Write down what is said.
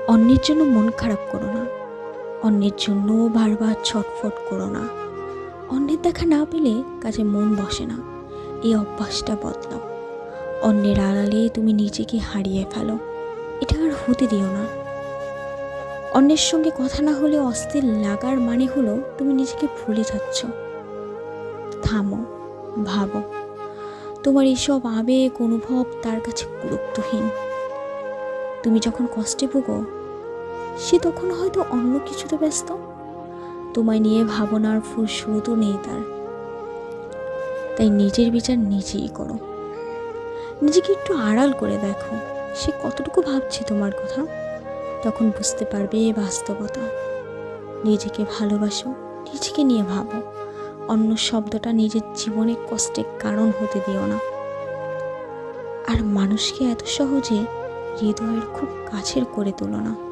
অন্যের জন্য মন খারাপ করো না, অন্যের জন্য বারবার ছটফট করো না। অন্যের দেখা না পেলে কাজে মন বসে না, এই অভ্যাসটা বদলাও। অন্যের আড়ালে তুমি নিজেকে হারিয়ে ফেলো, এটা আর হতে দিও না। অন্যের সঙ্গে কথা না হলে অস্থির লাগার মানে হলো তুমি নিজেকে ভুলে যাচ্ছ। থামো, ভাবো, তোমার এসব আবেগ অনুভব তার কাছে গুরুত্বহীন। তুমি যখন কষ্টে ভোগো, সে তখন হয়তো অন্য কিছুতে ব্যস্ত। তোমায় নিয়ে ভাবনার ফুসরতও নেই তার। তাই নিজের বিচার নিজেই করো। নিজেকে একটু আড়াল করে দেখো, সে কতটুকু ভাবছে তোমার কথা। তখন বুঝতে পারবে বাস্তবতা। নিজেকে ভালোবাসো, নিজেকে নিয়ে ভাবো। অন্য শব্দটা নিজের জীবনে কষ্টের কারণ হতে দিও না। আর মানুষকে এত সহজে হৃদয়ের খুব কাছের করে তোলো না।